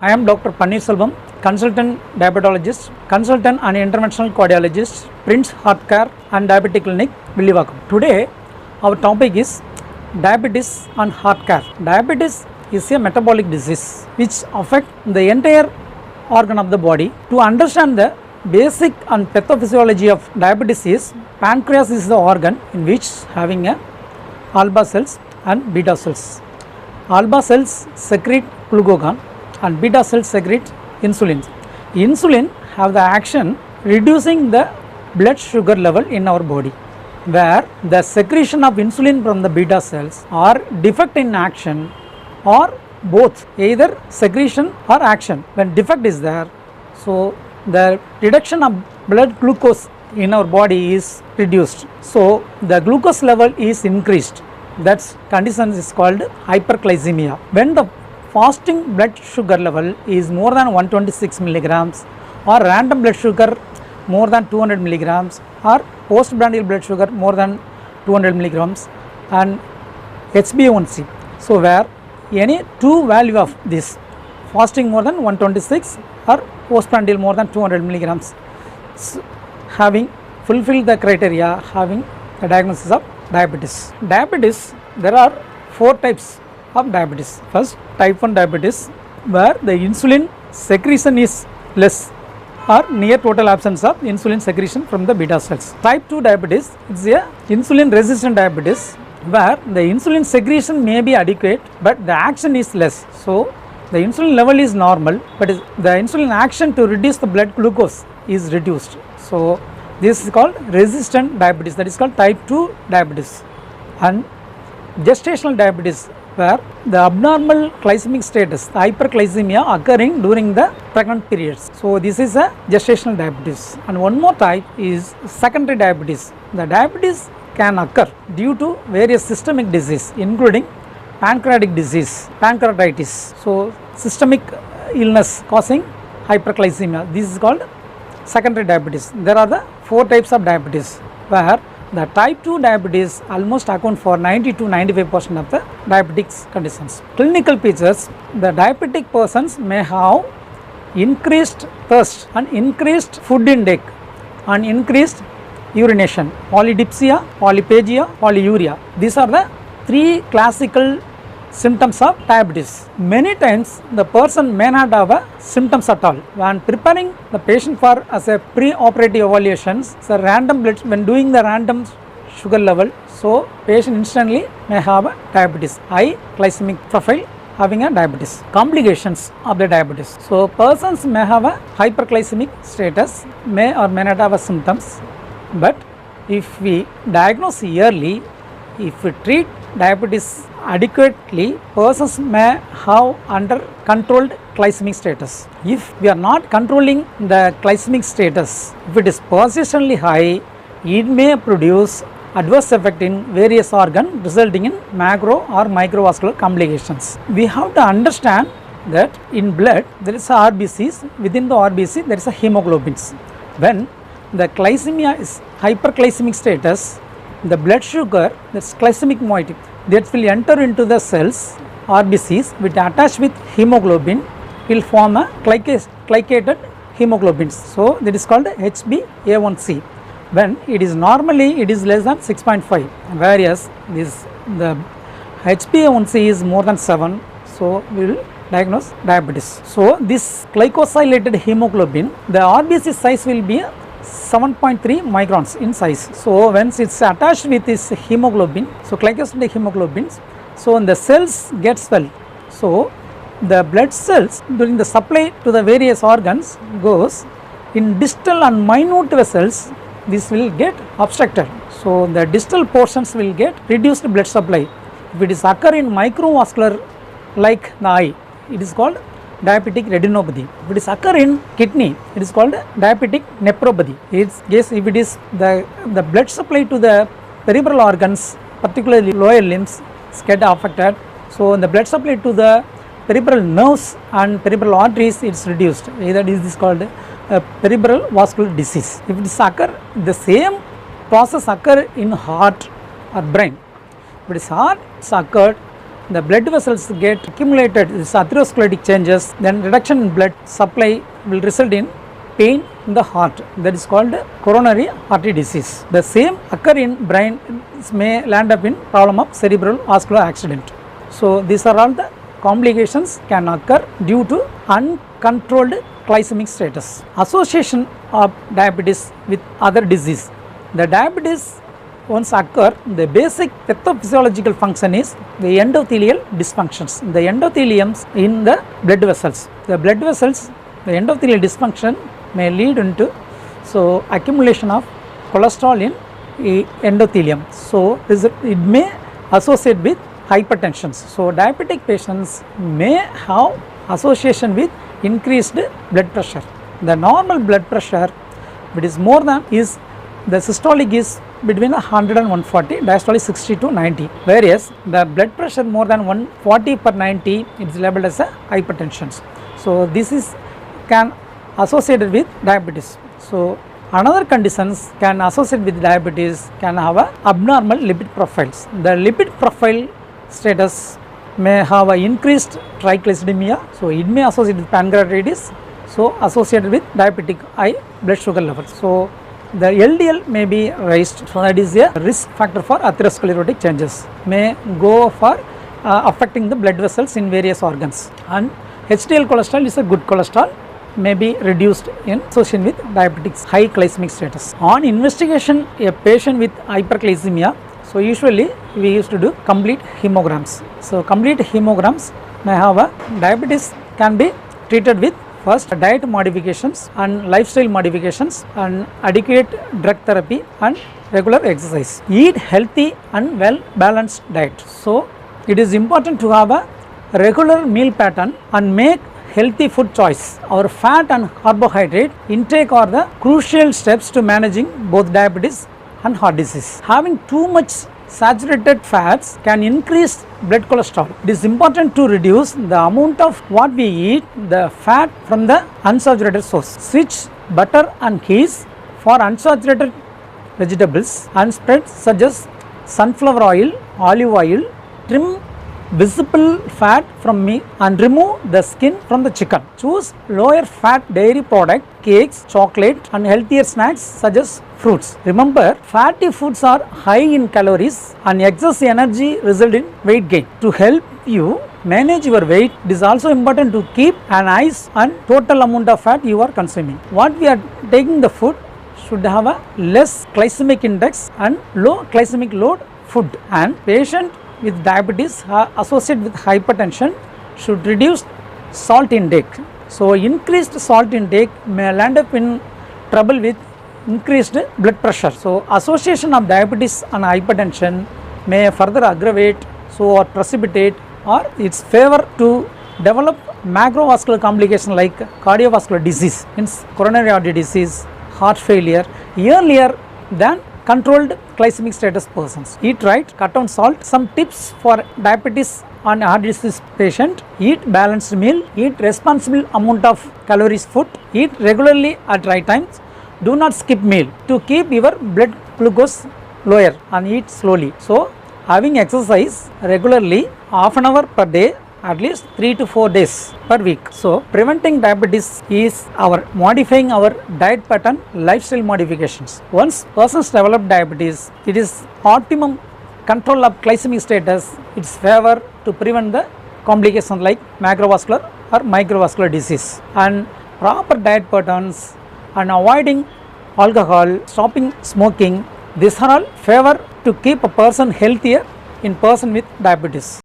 I am Dr. Panneer Selvam, consultant diabetologist, consultant and interventional cardiologist, Prince Heart Care and Diabetic Clinic, Villivakam. Today, our topic is diabetes and heart care. Diabetes is a metabolic disease which affects the entire organ of the body. To understand the basic and pathophysiology of diabetes is, pancreas is the organ in which having a alpha cells and beta cells. Alpha cells secrete glucagon and beta cells secrete insulin. Insulin have the action reducing the blood sugar level in our body, where the secretion of insulin from the beta cells are defect in action or both, either secretion or action. When defect is there, so the reduction of blood glucose in our body is reduced, so the glucose level is increased. That condition is called hyperglycemia. When the fasting blood sugar level is more than 126 milligrams or random blood sugar more than 200 milligrams or postprandial blood sugar more than 200 milligrams and HbA1c. So where any two value of this, fasting more than 126 or postprandial more than 200 milligrams, having fulfilled the criteria, having the diagnosis of diabetes. Diabetes, there are four types of diabetes. First, type 1 diabetes, where the insulin secretion is less or near total absence of insulin secretion from the beta cells. Type 2 diabetes is a insulin resistant diabetes, where the insulin secretion may be adequate but the action is less. So the insulin level is normal, but the insulin action to reduce the blood glucose is reduced. So this is called resistant diabetes, that is called type 2 diabetes. And gestational diabetes, where the abnormal glycemic status, the hyperglycemia occurring during the pregnant periods. So this is a gestational diabetes. And one more type is secondary diabetes. The diabetes can occur due to various systemic disease, including pancreatic disease, pancreatitis. So systemic illness causing hyperglycemia. This is called secondary diabetes. There are the four types of diabetes, where the type 2 diabetes almost account for 90 to 95% of the diabetic conditions. Clinical features, the diabetic persons may have increased thirst and increased food intake and increased urination, polydipsia, polyphagia, polyuria. These are the three classical symptoms of diabetes. Many times the person may not have a symptoms at all. When preparing the patient for as a pre-operative evaluations, so random blood, when doing the random sugar level, so patient instantly may have a diabetes, high glycemic profile, having a diabetes. Complications of the diabetes. So persons may have a hyperglycemic status, may or may not have a symptoms, but if we diagnose early, if we treat diabetes adequately, persons may have under controlled glycemic status. If we are not controlling the glycemic status, if it is persistently high, it may produce adverse effect in various organs, resulting in macro or microvascular complications. We have to understand that in blood there is a RBCs, within the RBC there is a hemoglobins. When the glycemia is hyperglycemic status, the blood sugar, that's glycemic moiety, that will enter into the cells, RBCs, which attach with hemoglobin, will form a glycated hemoglobins. So that is called HbA1c. When it is normally, it is less than 6.5, whereas the HbA1c is more than 7, so we will diagnose diabetes. So this glycosylated hemoglobin, the RBC size will be 7.3 microns in size. So once it's attached with this hemoglobin, so glycosylated hemoglobins, so when the cells get swelled, so the blood cells during the supply to the various organs goes in distal and minute vessels, this will get obstructed. So the distal portions will get reduced blood supply. If it is occur in microvascular like the eye, it is called diabetic retinopathy. If it is occur in kidney, it is called diabetic nephropathy. If it is the blood supply to the peripheral organs, particularly lower limbs, get affected. So the blood supply to the peripheral nerves and peripheral arteries is reduced. Either this is called peripheral vascular disease. If it is occur, the same process occur in heart or brain. If it is heart, it's occurred the blood vessels get accumulated, this atherosclerotic changes, then reduction in blood supply will result in pain in the heart, that is called coronary artery disease. The same occur in brain, may land up in problem of cerebral vascular accident. So these are all the complications can occur due to uncontrolled glycemic status. Association of diabetes with other disease. The diabetes once occur, the basic pathophysiological function is the endothelial dysfunctions. The endotheliums in the blood vessels. The blood vessels, the endothelial dysfunction may lead into accumulation of cholesterol in endothelium. So it may associate with hypertension. So diabetic patients may have association with increased blood pressure. The normal blood pressure, if it is more than, is the systolic is between 100 and 140, diastolic 60 to 90, whereas the blood pressure more than 140 per 90 is labeled as a hypertension. So this is can associated with diabetes. So another conditions can associate with diabetes can have a abnormal lipid profiles. The lipid profile status may have a increased triglyceridemia, so it may associate with pancreatitis, so associated with diabetic high blood sugar levels. So the LDL may be raised, so that is a risk factor for atherosclerotic changes, may go for affecting the blood vessels in various organs. And HDL cholesterol is a good cholesterol, may be reduced in association with diabetics high glycemic status. On investigation, a patient with hyperglycemia, so usually we used to do complete hemograms. So complete hemograms may have a diabetes can be treated with first diet modifications and lifestyle modifications and adequate drug therapy and regular exercise. Eat healthy and well balanced diet. So it is important to have a regular meal pattern and make healthy food choice. Our fat and carbohydrate intake are the crucial steps to managing both diabetes and heart disease. Having too much saturated fats can increase blood cholesterol. It is important to reduce the amount of what we eat, the fat from the unsaturated source. Switch butter and cheese for unsaturated vegetables and spreads such as sunflower oil, olive oil. Trim visible fat from meat and remove the skin from the chicken. Choose lower fat dairy product, cakes, chocolate and healthier snacks such as fruits. Remember, fatty foods are high in calories and excess energy result in weight gain. To help you manage your weight, it is also important to keep an eye on total amount of fat you are consuming. What we are taking the food should have a less glycemic index and low glycemic load food, and patient with diabetes associated with hypertension should reduce salt intake. So increased salt intake may land up in trouble with increased blood pressure. So association of diabetes and hypertension may further aggravate or precipitate or its favor to develop macrovascular complications like cardiovascular disease, means coronary artery disease, heart failure earlier than controlled glycemic status persons. Eat right, cut down salt. Some tips for diabetes and heart disease patient: eat balanced meal, eat responsible amount of calories food, eat regularly at right times, do not skip meal to keep your blood glucose lower, and eat slowly. So having exercise regularly half an hour per day, at least 3 to 4 days per week. So preventing diabetes is our modifying our diet pattern, lifestyle modifications. Once persons develop diabetes, it is optimum control of glycemic status, its favor to prevent the complications like macrovascular or microvascular disease. And proper diet patterns and avoiding alcohol, stopping smoking, these are all favor to keep a person healthier in person with diabetes.